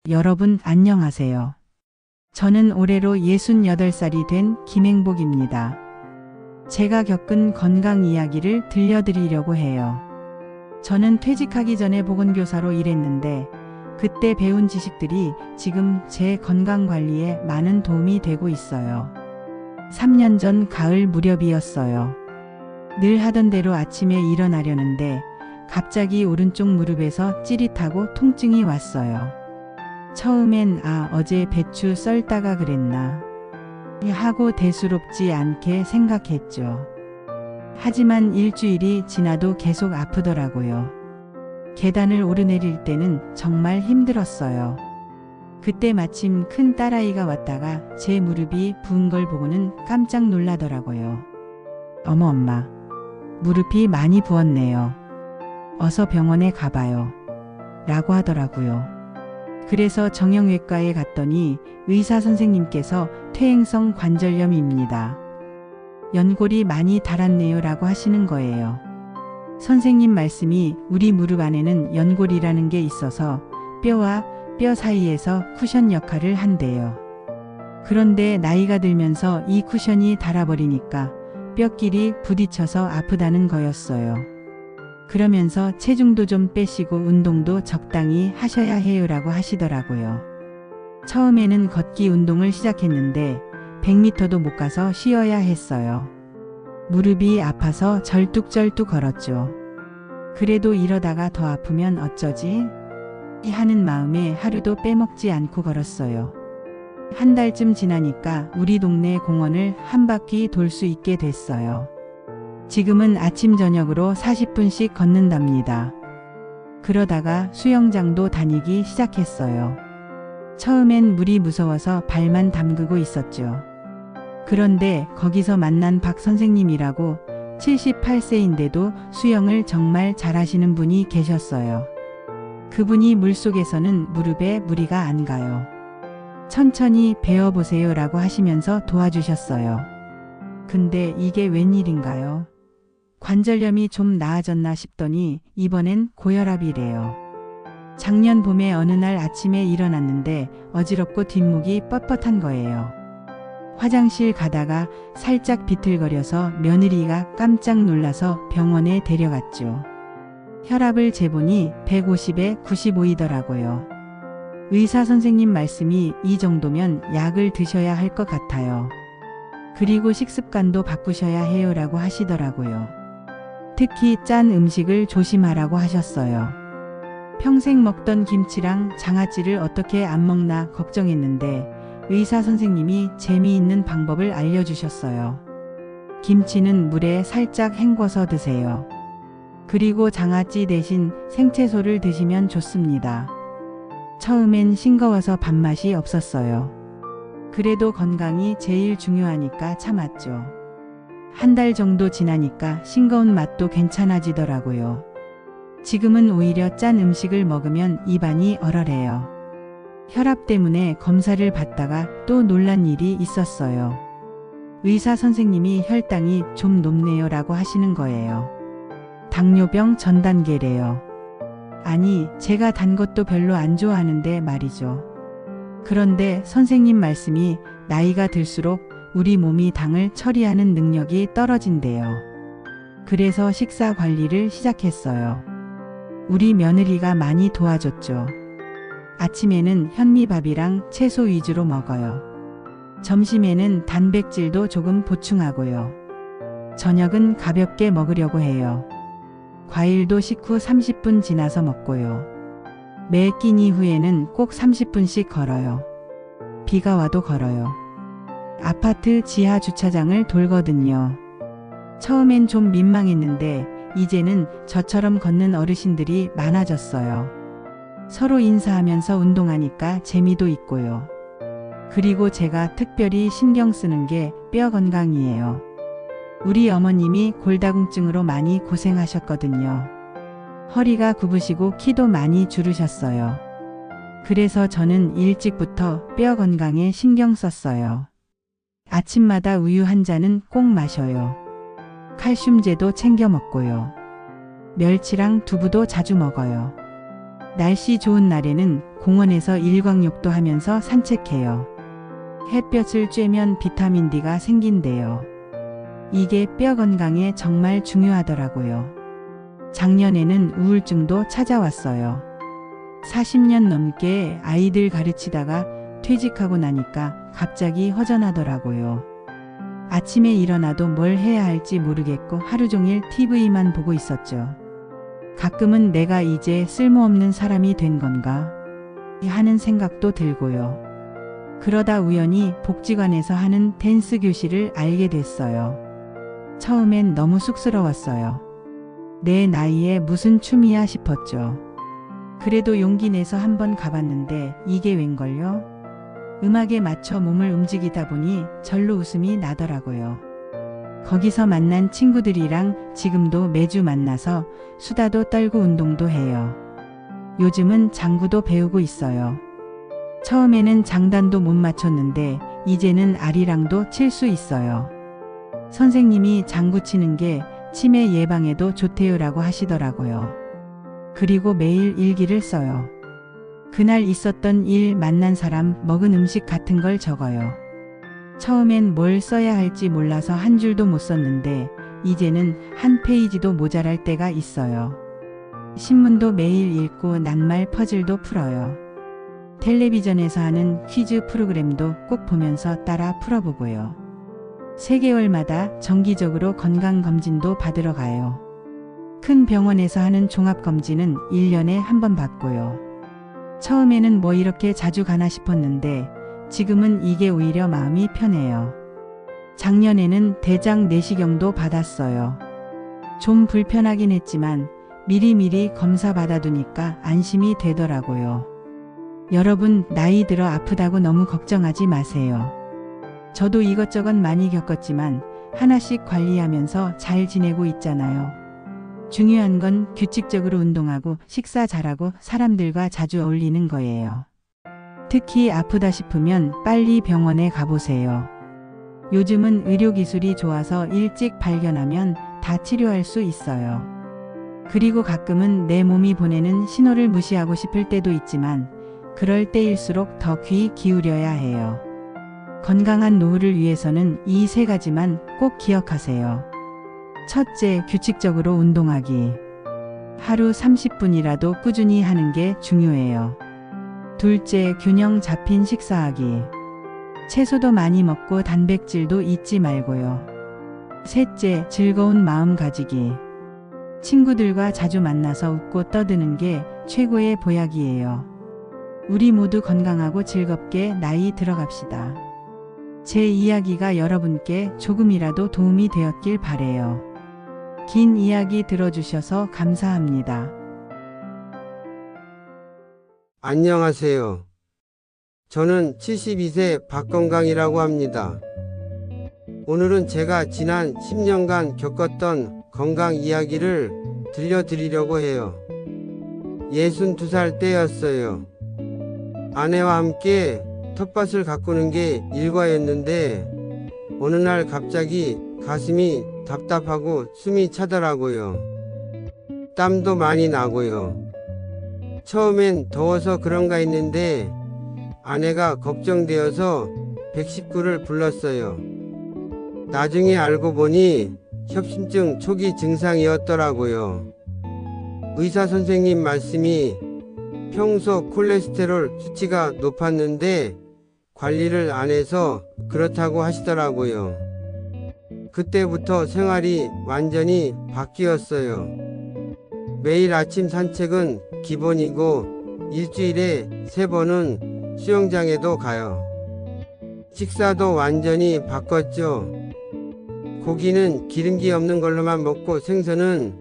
여러분 안녕하세요. 저는 올해로 68살이 된 김행복입니다. 제가 겪은 건강 이야기를 들려드리려고 해요. 저는 퇴직하기 전에 보건교사로 일했는데 그때 배운 지식들이 지금 제 건강 관리에 많은 도움이 되고 있어요. 3년 전 가을 무렵이었어요. 늘 하던 대로 아침에 일어나려는데 갑자기 오른쪽 무릎에서 찌릿하고 통증이 왔어요. 처음엔 어제 배추 썰다가 그랬나 하고 대수롭지 않게 생각했죠. 하지만 일주일이 지나도 계속 아프더라고요. 계단을 오르내릴 때는 정말 힘들었어요. 그때 마침 큰 딸아이가 왔다가 제 무릎이 부은 걸 보고는 깜짝 놀라더라고요. 어머 엄마, 무릎이 많이 부었네요. 어서 병원에 가봐요. 라고 하더라고요. 그래서 정형외과에 갔더니 의사 선생님께서 퇴행성 관절염입니다. 연골이 많이 닳았네요 라고 하시는 거예요. 선생님 말씀이 우리 무릎 안에는 연골이라는 게 있어서 뼈와 뼈 사이에서 쿠션 역할을 한대요. 그런데 나이가 들면서 이 쿠션이 닳아버리니까 뼈끼리 부딪혀서 아프다는 거였어요. 그러면서 체중도 좀 빼시고 운동도 적당히 하셔야 해요 라고 하시더라고요. 처음에는 걷기 운동을 시작했는데 100m도 못 가서 쉬어야 했어요. 무릎이 아파서 절뚝절뚝 걸었죠. 그래도 이러다가 더 아프면 어쩌지? 하는 마음에 하루도 빼먹지 않고 걸었어요. 한 달쯤 지나니까 우리 동네 공원을 한 바퀴 돌 수 있게 됐어요. 지금은 아침 저녁으로 40분씩 걷는답니다. 그러다가 수영장도 다니기 시작했어요. 처음엔 물이 무서워서 발만 담그고 있었죠. 그런데 거기서 만난 박 선생님이라고 78세인데도 수영을 정말 잘하시는 분이 계셨어요. 그분이 물속에서는 무릎에 무리가 안 가요. 천천히 배워보세요 라고 하시면서 도와주셨어요. 근데 이게 웬일인가요? 관절염이 좀 나아졌나 싶더니 이번엔 고혈압이래요. 작년 봄에 어느 날 아침에 일어났는데 어지럽고 뒷목이 뻣뻣한 거예요. 화장실 가다가 살짝 비틀거려서 며느리가 깜짝 놀라서 병원에 데려갔죠. 혈압을 재보니 150에 95이더라고요. 의사 선생님 말씀이 이 정도면 약을 드셔야 할 것 같아요. 그리고 식습관도 바꾸셔야 해요 라고 하시더라고요. 특히 짠 음식을 조심하라고 하셨어요. 평생 먹던 김치랑 장아찌를 어떻게 안 먹나 걱정했는데 의사 선생님이 재미있는 방법을 알려주셨어요. 김치는 물에 살짝 헹궈서 드세요. 그리고 장아찌 대신 생채소를 드시면 좋습니다. 처음엔 싱거워서 밥맛이 없었어요. 그래도 건강이 제일 중요하니까 참았죠. 한 달 정도 지나니까 싱거운 맛도 괜찮아지더라고요. 지금은 오히려 짠 음식을 먹으면 입안이 얼얼해요. 혈압 때문에 검사를 받다가 또 놀란 일이 있었어요. 의사 선생님이 혈당이 좀 높네요 라고 하시는 거예요. 당뇨병 전 단계래요. 아니, 제가 단 것도 별로 안 좋아하는데 말이죠. 그런데 선생님 말씀이 나이가 들수록 우리 몸이 당을 처리하는 능력이 떨어진대요. 그래서 식사 관리를 시작했어요. 우리 며느리가 많이 도와줬죠. 아침에는 현미밥이랑 채소 위주로 먹어요. 점심에는 단백질도 조금 보충하고요. 저녁은 가볍게 먹으려고 해요. 과일도 식후 30분 지나서 먹고요. 매 끼니 후에는 꼭 30분씩 걸어요. 비가 와도 걸어요. 아파트 지하 주차장을 돌거든요. 처음엔 좀 민망했는데 이제는 저처럼 걷는 어르신들이 많아졌어요. 서로 인사하면서 운동하니까 재미도 있고요. 그리고 제가 특별히 신경 쓰는 게 뼈 건강이에요. 우리 어머님이 골다공증으로 많이 고생하셨거든요. 허리가 굽으시고 키도 많이 줄으셨어요. 그래서 저는 일찍부터 뼈 건강에 신경 썼어요. 아침마다 우유 한 잔은 꼭 마셔요. 칼슘제도 챙겨 먹고요. 멸치랑 두부도 자주 먹어요. 날씨 좋은 날에는 공원에서 일광욕도 하면서 산책해요. 햇볕을 쬐면 비타민 D가 생긴대요. 이게 뼈 건강에 정말 중요하더라고요. 작년에는 우울증도 찾아왔어요. 40년 넘게 아이들 가르치다가 퇴직하고 나니까 갑자기 허전하더라고요. 아침에 일어나도 뭘 해야 할지 모르겠고 하루 종일 TV만 보고 있었죠. 가끔은 내가 이제 쓸모없는 사람이 된 건가 하는 생각도 들고요. 그러다 우연히 복지관에서 하는 댄스 교실을 알게 됐어요. 처음엔 너무 쑥스러웠어요. 내 나이에 무슨 춤이야 싶었죠. 그래도 용기 내서 한번 가봤는데 이게 웬걸요? 음악에 맞춰 몸을 움직이다 보니 절로 웃음이 나더라고요. 거기서 만난 친구들이랑 지금도 매주 만나서 수다도 떨고 운동도 해요. 요즘은 장구도 배우고 있어요. 처음에는 장단도 못 맞췄는데 이제는 아리랑도 칠 수 있어요. 선생님이 장구 치는 게 치매 예방에도 좋대요라고 하시더라고요. 그리고 매일 일기를 써요. 그날 있었던 일, 만난 사람, 먹은 음식 같은 걸 적어요. 처음엔 뭘 써야 할지 몰라서 한 줄도 못 썼는데 이제는 한 페이지도 모자랄 때가 있어요. 신문도 매일 읽고 낱말 퍼즐도 풀어요. 텔레비전에서 하는 퀴즈 프로그램도 꼭 보면서 따라 풀어보고요. 3개월마다 정기적으로 건강검진도 받으러 가요. 큰 병원에서 하는 종합검진은 1년에 한 번 받고요. 처음에는 뭐 이렇게 자주 가나 싶었는데 지금은 이게 오히려 마음이 편해요. 작년에는 대장 내시경도 받았어요. 좀 불편하긴 했지만 미리미리 검사 받아두니까 안심이 되더라고요. 여러분, 나이 들어 아프다고 너무 걱정하지 마세요. 저도 이것저것 많이 겪었지만 하나씩 관리하면서 잘 지내고 있잖아요. 중요한 건 규칙적으로 운동하고 식사 잘하고 사람들과 자주 어울리는 거예요. 특히 아프다 싶으면 빨리 병원에 가보세요. 요즘은 의료기술이 좋아서 일찍 발견하면 다 치료할 수 있어요. 그리고 가끔은 내 몸이 보내는 신호를 무시하고 싶을 때도 있지만 그럴 때일수록 더 귀 기울여야 해요. 건강한 노후를 위해서는 이 3가지만 꼭 기억하세요. 첫째, 규칙적으로 운동하기. 하루 30분이라도 꾸준히 하는 게 중요해요. 둘째, 균형 잡힌 식사하기. 채소도 많이 먹고 단백질도 잊지 말고요. 셋째, 즐거운 마음 가지기. 친구들과 자주 만나서 웃고 떠드는 게 최고의 보약이에요. 우리 모두 건강하고 즐겁게 나이 들어갑시다. 제 이야기가 여러분께 조금이라도 도움이 되었길 바래요. 긴 이야기 들어주셔서 감사합니다. 안녕하세요. 저는 72세 박건강이라고 합니다. 오늘은 제가 지난 10년간 겪었던 건강 이야기를 들려드리려고 해요. 62살 때였어요. 아내와 함께 텃밭을 가꾸는 게 일과였는데 어느 날 갑자기 가슴이 답답하고 숨이 차더라고요. 땀도 많이 나고요. 처음엔 더워서 그런가 했는데 아내가 걱정되어서 119를 불렀어요. 나중에 알고 보니 협심증 초기 증상이었더라고요. 의사 선생님 말씀이 평소 콜레스테롤 수치가 높았는데 관리를 안 해서 그렇다고 하시더라고요. 그때부터 생활이 완전히 바뀌었어요. 매일 아침 산책은 기본이고 일주일에 3번은 수영장에도 가요. 식사도 완전히 바꿨죠. 고기는 기름기 없는 걸로만 먹고 생선은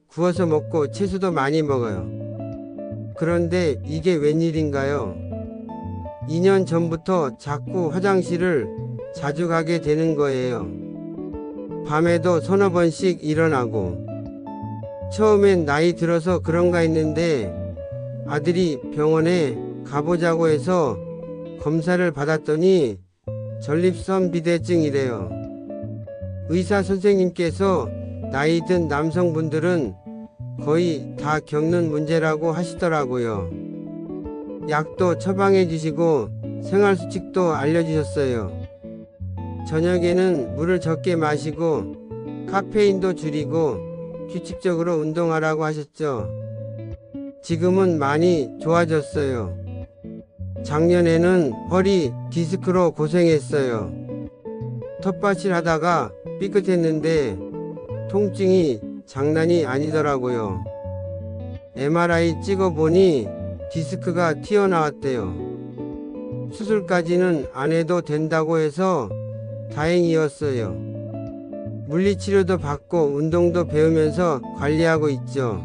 구워서 먹고 채소도 많이 먹어요. 그런데 이게 웬일인가요? 2년 전부터 자꾸 화장실을 자주 가게 되는 거예요. 밤에도 서너 번씩 일어나고. 처음엔 나이 들어서 그런가 했는데 아들이 병원에 가보자고 해서 검사를 받았더니 전립선 비대증이래요. 의사 선생님께서 나이 든 남성분들은 거의 다 겪는 문제라고 하시더라고요. 약도 처방해 주시고 생활수칙도 알려주셨어요. 저녁에는 물을 적게 마시고 카페인도 줄이고 규칙적으로 운동하라고 하셨죠. 지금은 많이 좋아졌어요. 작년에는 허리 디스크로 고생했어요. 텃밭일 하다가 삐끗했는데 통증이 장난이 아니더라고요. MRI 찍어보니 디스크가 튀어나왔대요. 수술까지는 안 해도 된다고 해서 다행이었어요. 물리치료도 받고 운동도 배우면서 관리하고 있죠.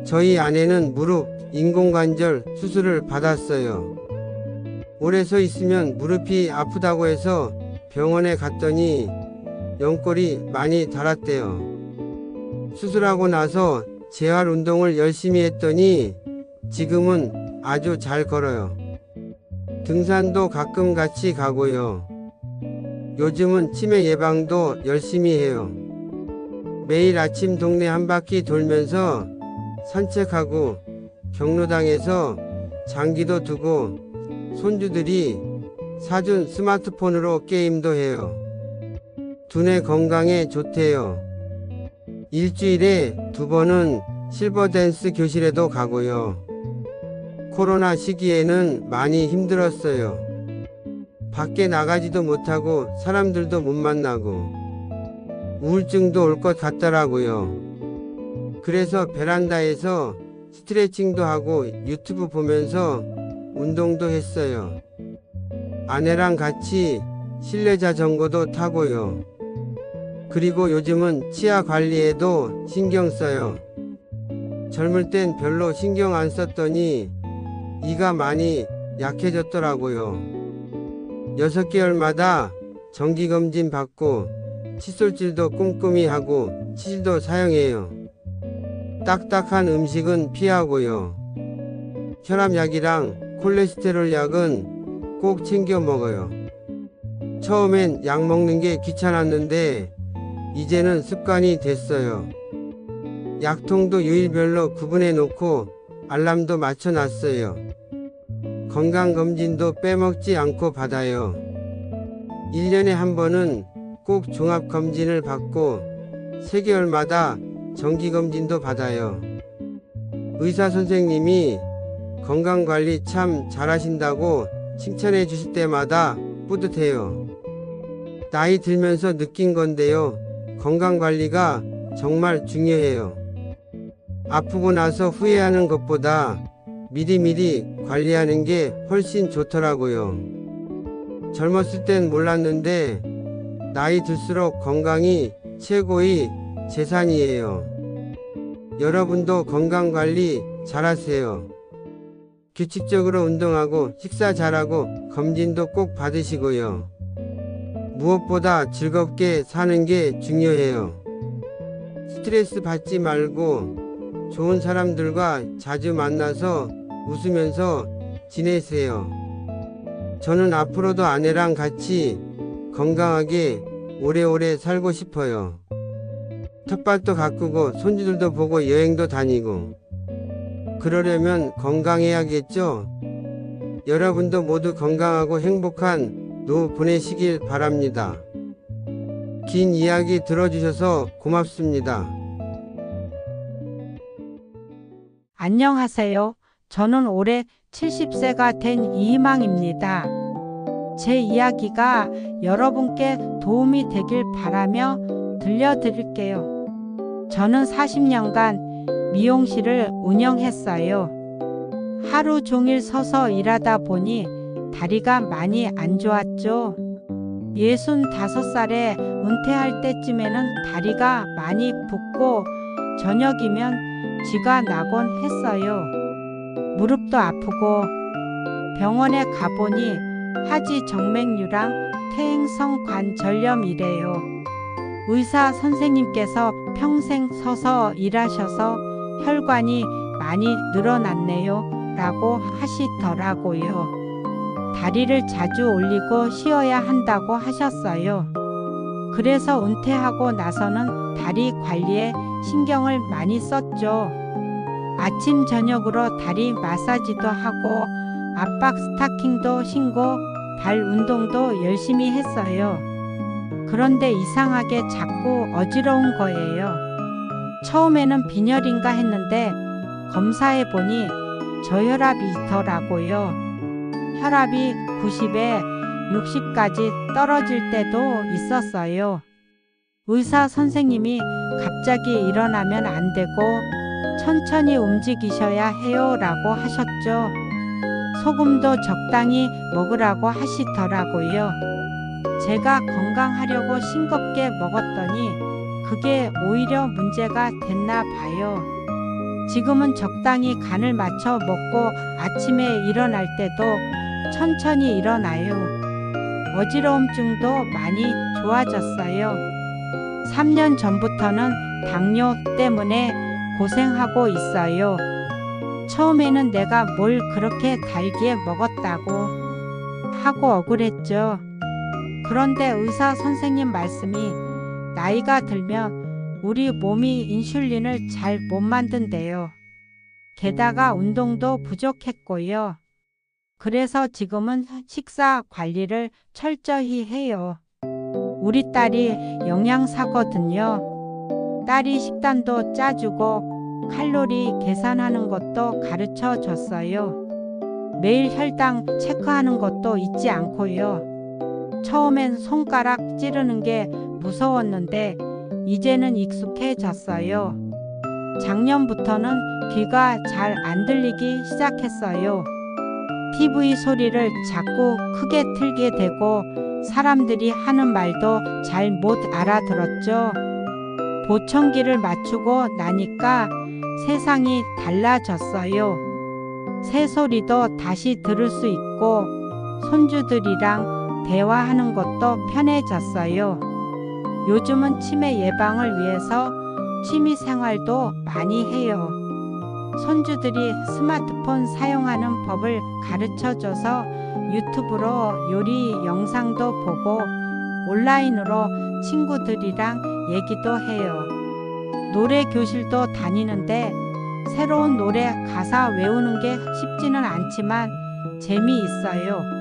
저희 아내는 무릎 인공관절 수술을 받았어요. 오래 서 있으면 무릎이 아프다고 해서 병원에 갔더니 연골이 많이 닳았대요. 수술하고 나서 재활 운동을 열심히 했더니 지금은 아주 잘 걸어요. 등산도 가끔 같이 가고요. 요즘은 치매 예방도 열심히 해요. 매일 아침 동네 한 바퀴 돌면서 산책하고 경로당에서 장기도 두고 손주들이 사준 스마트폰으로 게임도 해요. 두뇌 건강에 좋대요. 일주일에 2번은 실버댄스 교실에도 가고요. 코로나 시기에는 많이 힘들었어요. 밖에 나가지도 못하고 사람들도 못 만나고 우울증도 올 것 같더라고요. 그래서 베란다에서 스트레칭도 하고 유튜브 보면서 운동도 했어요. 아내랑 같이 실내 자전거도 타고요. 그리고 요즘은 치아 관리에도 신경 써요. 젊을 땐 별로 신경 안 썼더니 이가 많이 약해졌더라고요. 6개월마다 정기검진 받고 칫솔질도 꼼꼼히 하고 치실도 사용해요. 딱딱한 음식은 피하고요. 혈압약이랑 콜레스테롤 약은 꼭 챙겨 먹어요. 처음엔 약 먹는 게 귀찮았는데 이제는 습관이 됐어요. 약통도 요일별로 구분해 놓고 알람도 맞춰 놨어요. 건강검진도 빼먹지 않고 받아요. 1년에 한 번은 꼭 종합검진을 받고 3개월마다 정기검진도 받아요. 의사 선생님이 건강관리 참 잘하신다고 칭찬해 주실 때마다 뿌듯해요. 나이 들면서 느낀 건데요. 건강관리가 정말 중요해요. 아프고 나서 후회하는 것보다 미리미리 관리하는 게 훨씬 좋더라고요. 젊었을 땐 몰랐는데 나이 들수록 건강이 최고의 재산이에요. 여러분도 건강관리 잘하세요. 규칙적으로 운동하고 식사 잘하고 검진도 꼭 받으시고요. 무엇보다 즐겁게 사는 게 중요해요. 스트레스 받지 말고 좋은 사람들과 자주 만나서 웃으면서 지내세요. 저는 앞으로도 아내랑 같이 건강하게 오래오래 살고 싶어요. 텃밭도 가꾸고 손주들도 보고 여행도 다니고 그러려면 건강해야겠죠? 여러분도 모두 건강하고 행복한 노후 보내시길 바랍니다. 긴 이야기 들어주셔서 고맙습니다. 안녕하세요. 저는 올해 70세가 된 이희망입니다. 제 이야기가 여러분께 도움이 되길 바라며 들려드릴게요. 저는 40년간 미용실을 운영했어요. 하루 종일 서서 일하다 보니 다리가 많이 안 좋았죠. 65살에 은퇴할 때쯤에는 다리가 많이 붓고 저녁이면 쥐가 나곤 했어요. 무릎도 아프고 병원에 가보니 하지 정맥류랑 퇴행성 관절염이래요. 의사 선생님께서 평생 서서 일하셔서 혈관이 많이 늘어났네요 라고 하시더라고요. 다리를 자주 올리고 쉬어야 한다고 하셨어요. 그래서 은퇴하고 나서는 다리 관리에 신경을 많이 썼죠. 아침 저녁으로 다리 마사지도 하고 압박 스타킹도 신고 발 운동도 열심히 했어요. 그런데 이상하게 자꾸 어지러운 거예요. 처음에는 빈혈인가 했는데 검사해 보니 저혈압이 있더라고요. 혈압이 90에 60까지 떨어질 때도 있었어요. 의사 선생님이 갑자기 일어나면 안 되고 천천히 움직이셔야 해요 라고 하셨죠. 소금도 적당히 먹으라고 하시더라고요. 제가 건강하려고 싱겁게 먹었더니 그게 오히려 문제가 됐나 봐요. 지금은 적당히 간을 맞춰 먹고 아침에 일어날 때도 천천히 일어나요. 어지러움증도 많이 좋아졌어요. 3년 전부터는 당뇨 때문에 고생하고 있어요. 처음에는 내가 뭘 그렇게 달게 먹었다고 하고 억울했죠. 그런데 의사 선생님 말씀이 나이가 들면 우리 몸이 인슐린을 잘 못 만든대요. 게다가 운동도 부족했고요. 그래서 지금은 식사 관리를 철저히 해요. 우리 딸이 영양사거든요. 딸이 식단도 짜주고 칼로리 계산하는 것도 가르쳐 줬어요. 매일 혈당 체크하는 것도 잊지 않고요. 처음엔 손가락 찌르는 게 무서웠는데 이제는 익숙해졌어요. 작년부터는 귀가 잘 안 들리기 시작했어요. TV 소리를 자꾸 크게 틀게 되고 사람들이 하는 말도 잘 못 알아들었죠. 보청기를 맞추고 나니까 세상이 달라졌어요. 새소리도 다시 들을 수 있고 손주들이랑 대화하는 것도 편해졌어요. 요즘은 치매 예방을 위해서 취미 생활도 많이 해요. 손주들이 스마트폰 사용하는 법을 가르쳐줘서 유튜브로 요리 영상도 보고 온라인으로 친구들이랑 얘기도 해요. 노래 교실도 다니는데 새로운 노래 가사 외우는 게 쉽지는 않지만 재미있어요.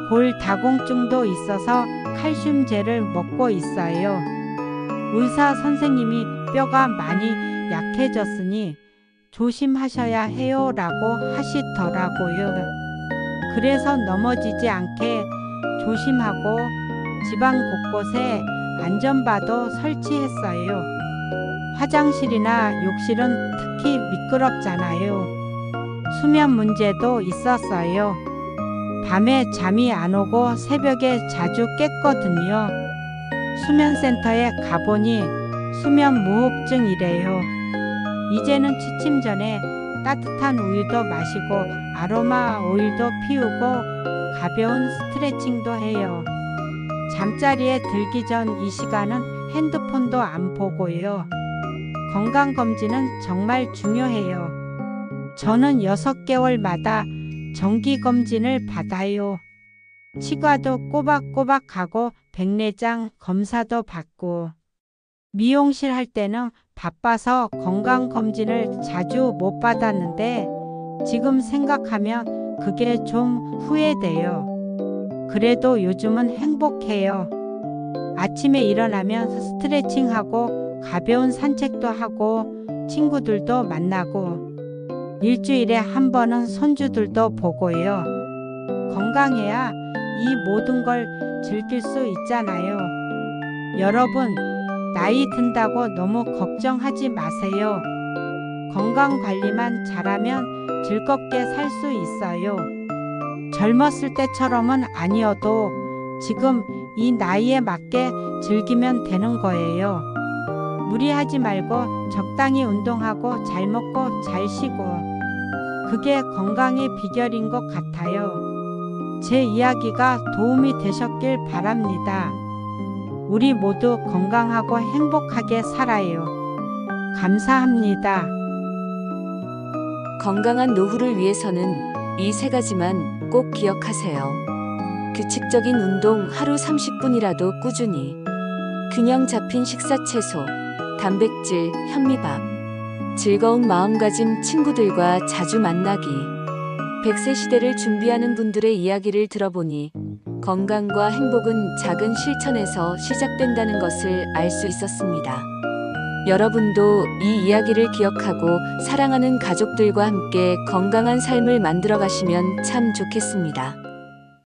골다공증도 있어서 칼슘제를 먹고 있어요. 의사 선생님이 뼈가 많이 약해졌으니 조심하셔야 해요 라고 하시더라고요. 그래서 넘어지지 않게 조심하고 집안 곳곳에 안전바도 설치했어요. 화장실이나 욕실은 특히 미끄럽잖아요. 수면 문제도 있었어요. 밤에 잠이 안 오고 새벽에 자주 깼거든요. 수면센터에 가보니 수면 무호흡증이래요. 이제는 취침 전에 따뜻한 우유도 마시고 아로마 오일도 피우고 가벼운 스트레칭도 해요. 잠자리에 들기 전 이 시간은 핸드폰도 안 보고요. 건강검진은 정말 중요해요. 저는 6개월마다 정기검진을 받아요. 치과도 꼬박꼬박 가고 백내장 검사도 받고 미용실 할 때는 바빠서 건강검진을 자주 못 받았는데 지금 생각하면 그게 좀 후회돼요. 그래도 요즘은 행복해요. 아침에 일어나면 스트레칭하고 가벼운 산책도 하고 친구들도 만나고 일주일에 한 번은 손주들도 보고요. 건강해야 이 모든 걸 즐길 수 있잖아요. 여러분, 나이 든다고 너무 걱정하지 마세요. 건강 관리만 잘하면 즐겁게 살 수 있어요. 젊었을 때처럼은 아니어도 지금 이 나이에 맞게 즐기면 되는 거예요. 무리하지 말고 적당히 운동하고 잘 먹고 잘 쉬고 그게 건강의 비결인 것 같아요. 제 이야기가 도움이 되셨길 바랍니다. 우리 모두 건강하고 행복하게 살아요. 감사합니다. 건강한 노후를 위해서는 이 3가지만 꼭 기억하세요. 규칙적인 운동 하루 30분이라도 꾸준히. 균형 잡힌 식사 채소, 단백질, 현미밥, 즐거운 마음가짐 친구들과 자주 만나기. 100세 시대를 준비하는 분들의 이야기를 들어보니 건강과 행복은 작은 실천에서 시작된다는 것을 알 수 있었습니다. 여러분도 이 이야기를 기억하고 사랑하는 가족들과 함께 건강한 삶을 만들어 가시면 참 좋겠습니다.